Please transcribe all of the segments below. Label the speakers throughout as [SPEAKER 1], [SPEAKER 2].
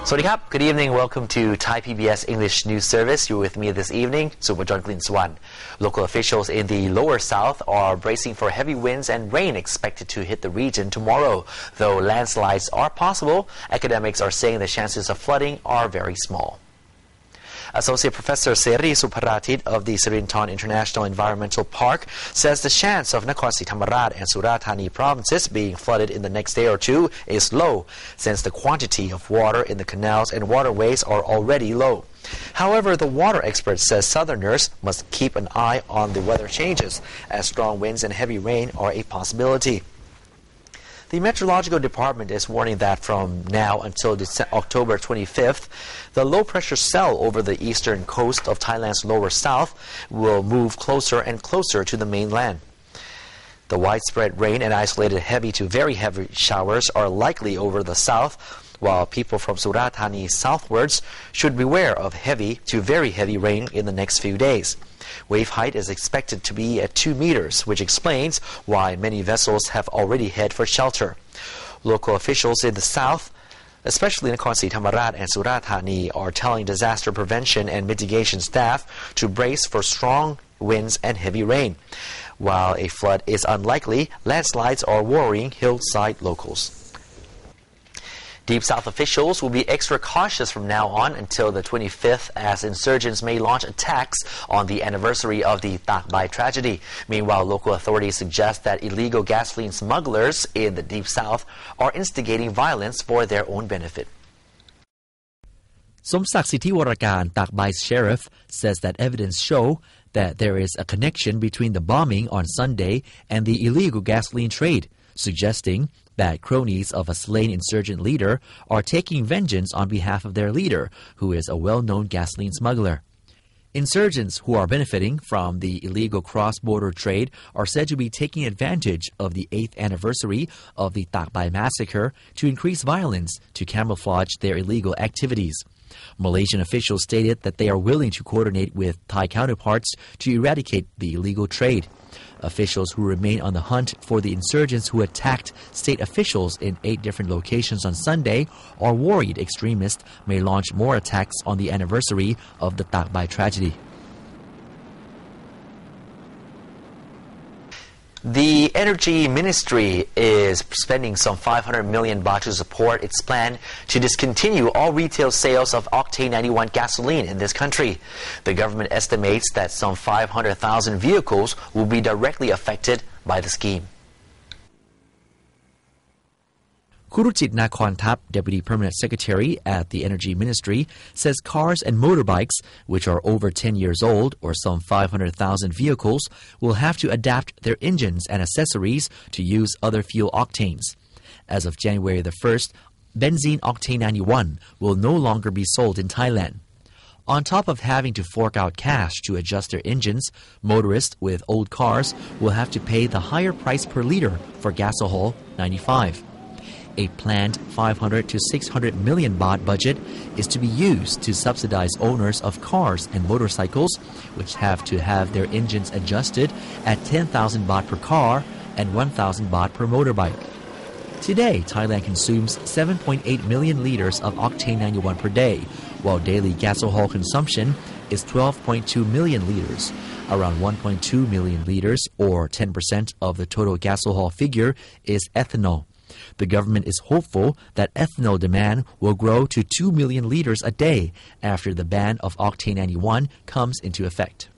[SPEAKER 1] Sawasdee Good evening. Welcome to Thai PBS English News Service. You're with me this evening, Supajon Klinswan. Local officials in the lower south are bracing for heavy winds and rain expected to hit the region tomorrow. Though landslides are possible, academics are saying the chances of flooding are very small. Associate Professor Seri Suparatit of the Sirinthorn International Environmental Park says the chance of Nakhon Si Thammarat and Surathani provinces being flooded in the next day or two is low, since the quantity of water in the canals and waterways are already low. However, the water expert says southerners must keep an eye on the weather changes, as strong winds and heavy rain are a possibility. The Meteorological Department is warning that from now until October 25th, the low-pressure cell over the eastern coast of Thailand's lower south will move closer and closer to the mainland. The widespread rain and isolated heavy to very heavy showers are likely over the south, while people from Surathani southwards should beware of heavy to very heavy rain in the next few days. Wave height is expected to be at 2 meters, which explains why many vessels have already head for shelter. Local officials in the south, especially Nakhon Si Thammarat and Surathani, are telling disaster prevention and mitigation staff to brace for strong winds and heavy rain. While a flood is unlikely, landslides are worrying hillside locals. Deep South officials will be extra cautious from now on until the 25th, as insurgents may launch attacks on the anniversary of the Tak Bai tragedy. Meanwhile, local authorities suggest that illegal gasoline smugglers in the Deep South are instigating violence for their own benefit.
[SPEAKER 2] Somsak Sithiwarakan, Tak Bai's sheriff, says that evidence show that there is a connection between the bombing on Sunday and the illegal gasoline trade, suggesting that cronies of a slain insurgent leader are taking vengeance on behalf of their leader, who is a well-known gasoline smuggler. Insurgents who are benefiting from the illegal cross-border trade are said to be taking advantage of the 8th anniversary of the Tak Bai massacre to increase violence to camouflage their illegal activities. Malaysian officials stated that they are willing to coordinate with Thai counterparts to eradicate the illegal trade. Officials who remain on the hunt for the insurgents who attacked state officials in 8 different locations on Sunday are worried extremists may launch more attacks on the anniversary of the Tak Bai tragedy.
[SPEAKER 1] The Energy Ministry is spending some 500 million baht to support its plan to discontinue all retail sales of Octane 91 gasoline in this country. The government estimates that some 500,000 vehicles will be directly affected by the scheme.
[SPEAKER 2] Kuruchit Nakhon, Deputy Permanent Secretary at the Energy Ministry, says cars and motorbikes, which are over 10 years old, or some 500,000 vehicles, will have to adapt their engines and accessories to use other fuel octanes. As of January the 1st, benzene Octane 91 will no longer be sold in Thailand. On top of having to fork out cash to adjust their engines, motorists with old cars will have to pay the higher price per liter for Gasohol 95. A planned 500 to 600 million baht budget is to be used to subsidize owners of cars and motorcycles, which have to have their engines adjusted at 10,000 baht per car and 1,000 baht per motorbike. Today, Thailand consumes 7.8 million liters of Octane 91 per day, while daily gasohol consumption is 12.2 million liters. Around 1.2 million liters, or 10% of the total gasohol figure, is ethanol. The government is hopeful that ethanol demand will grow to 2 million liters a day after the ban of Octane 91 comes into effect.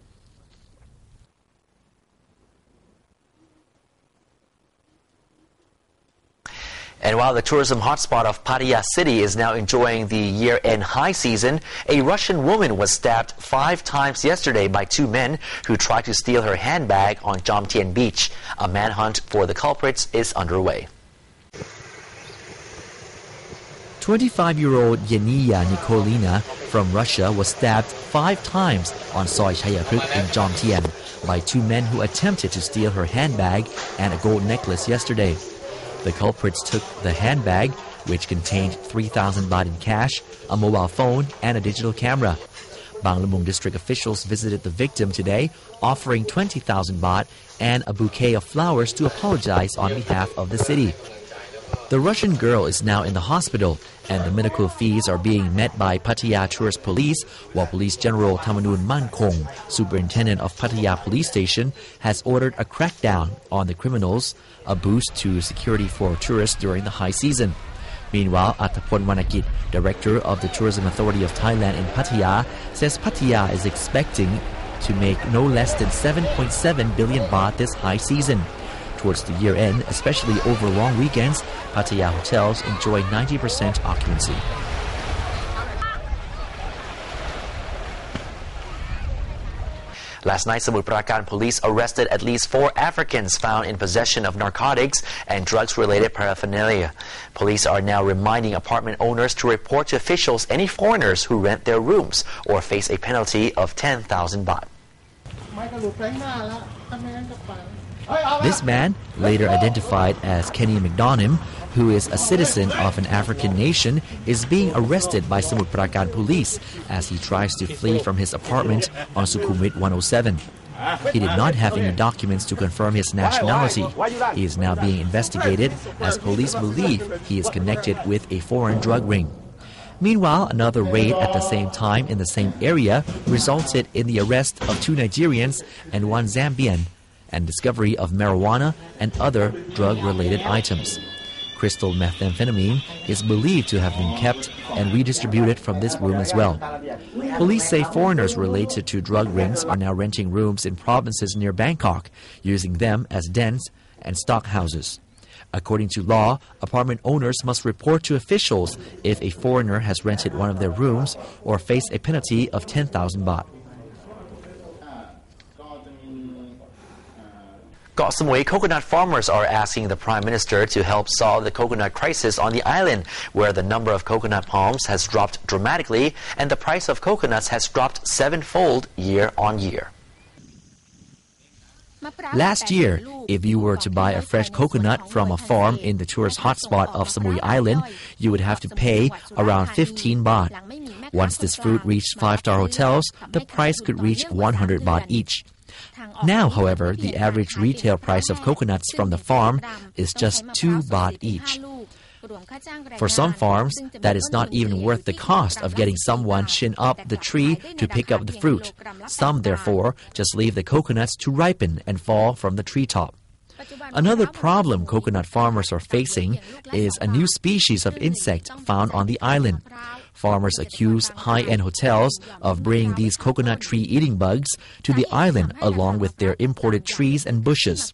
[SPEAKER 1] And while the tourism hotspot of Pattaya City is now enjoying the year-end high season, a Russian woman was stabbed 5 times yesterday by 2 men who tried to steal her handbag on Jomtien Beach. A manhunt for the culprits is underway.
[SPEAKER 2] 25-year-old Yeniya Nikolina from Russia was stabbed 5 times on Soi Chayaphuk in Jomtien by 2 men who attempted to steal her handbag and a gold necklace yesterday. The culprits took the handbag, which contained 3,000 baht in cash, a mobile phone, and a digital camera. Banglamung district officials visited the victim today, offering 20,000 baht and a bouquet of flowers to apologize on behalf of the city. The Russian girl is now in the hospital, and the medical fees are being met by Pattaya Tourist Police, while Police General Thamanun Mankong, Superintendent of Pattaya Police Station, has ordered a crackdown on the criminals, a boost to security for tourists during the high season. Meanwhile, Attapon Wanakit, Director of the Tourism Authority of Thailand in Pattaya, says Pattaya is expecting to make no less than 7.7 billion baht this high season. Towards the year end, especially over long weekends, Pattaya hotels enjoy 90% occupancy.
[SPEAKER 1] Last night, Samut Prakan police arrested at least 4 Africans found in possession of narcotics and drugs-related paraphernalia. Police are now reminding apartment owners to report to officials any foreigners who rent their rooms or face a penalty of 10,000 baht.
[SPEAKER 2] This man, later identified as Kenny McDonough, who is a citizen of an African nation, is being arrested by Samut Prakan police as he tries to flee from his apartment on Sukhumvit 107. He did not have any documents to confirm his nationality. He is now being investigated as police believe he is connected with a foreign drug ring. Meanwhile, another raid at the same time in the same area resulted in the arrest of 2 Nigerians and 1 Zambian, and discovery of marijuana and other drug-related items. Crystal methamphetamine is believed to have been kept and redistributed from this room as well. Police say foreigners related to drug rings are now renting rooms in provinces near Bangkok, using them as dens and stock houses. According to law, apartment owners must report to officials if a foreigner has rented one of their rooms or face a penalty of 10,000 baht.
[SPEAKER 1] Koh Samui coconut farmers are asking the Prime Minister to help solve the coconut crisis on the island, where the number of coconut palms has dropped dramatically and the price of coconuts has dropped 7-fold year on year.
[SPEAKER 2] Last year, if you were to buy a fresh coconut from a farm in the tourist hotspot of Samui Island, you would have to pay around 15 baht. Once this fruit reached 5-star hotels, the price could reach 100 baht each. Now, however, the average retail price of coconuts from the farm is just 2 baht each. For some farms, that is not even worth the cost of getting someone chin up the tree to pick up the fruit. Some, therefore, just leave the coconuts to ripen and fall from the treetop. Another problem coconut farmers are facing is a new species of insect found on the island. Farmers accuse high-end hotels of bringing these coconut tree-eating bugs to the island along with their imported trees and bushes.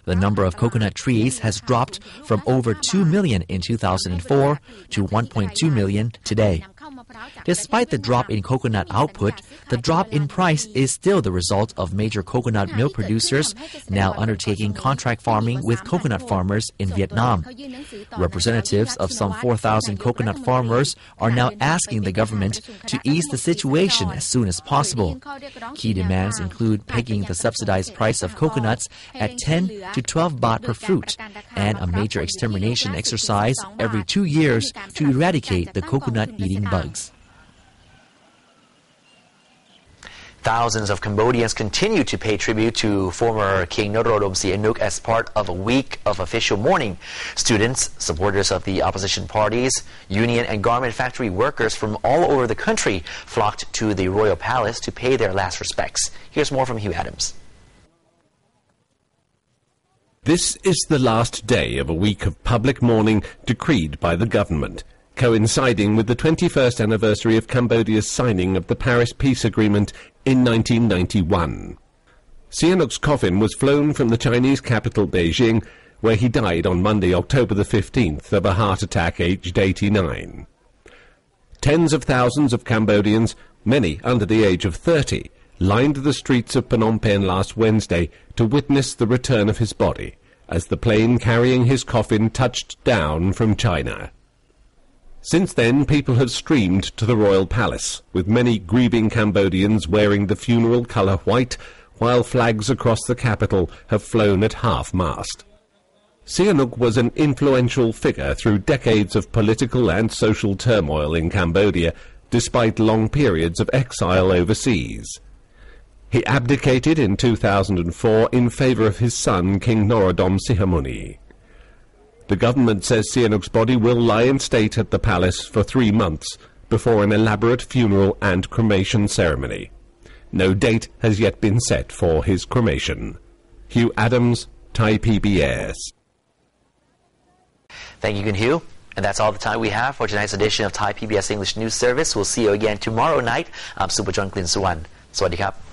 [SPEAKER 2] The number of coconut trees has dropped from over 2 million in 2004 to 1.2 million today. Despite the drop in coconut output, the drop in price is still the result of major coconut mill producers now undertaking contract farming with coconut farmers in Vietnam. Representatives of some 4,000 coconut farmers are now asking the government to ease the situation as soon as possible. Key demands include pegging the subsidized price of coconuts at 10 to 12 baht per fruit and a major extermination exercise every 2 years to eradicate the coconut-eating bugs.
[SPEAKER 1] Thousands of Cambodians continue to pay tribute to former King Norodom Sihanouk as part of a week of official mourning. Students, supporters of the opposition parties, union and garment factory workers from all over the country flocked to the Royal Palace to pay their last respects. Here's more from Hugh Adams.
[SPEAKER 3] This is the last day of a week of public mourning decreed by the government, coinciding with the 21st anniversary of Cambodia's signing of the Paris Peace Agreement in 1991. Sihanouk's coffin was flown from the Chinese capital Beijing, where he died on Monday, October the 15th, of a heart attack aged 89. Tens of thousands of Cambodians, many under the age of 30, lined the streets of Phnom Penh last Wednesday to witness the return of his body, as the plane carrying his coffin touched down from China. Since then, people have streamed to the Royal Palace, with many grieving Cambodians wearing the funeral colour white, while flags across the capital have flown at half-mast. Sihanouk was an influential figure through decades of political and social turmoil in Cambodia, despite long periods of exile overseas. He abdicated in 2004 in favour of his son, King Norodom Sihamuni. The government says Sihanouk's body will lie in state at the palace for 3 months before an elaborate funeral and cremation ceremony. No date has yet been set for his cremation. Hugh Adams, Thai PBS.
[SPEAKER 1] Thank you, Hugh. And that's all the time we have for tonight's edition of Thai PBS English News Service. We'll see you again tomorrow night. I'm Super John Glyn Suwan. สวัสดีครับ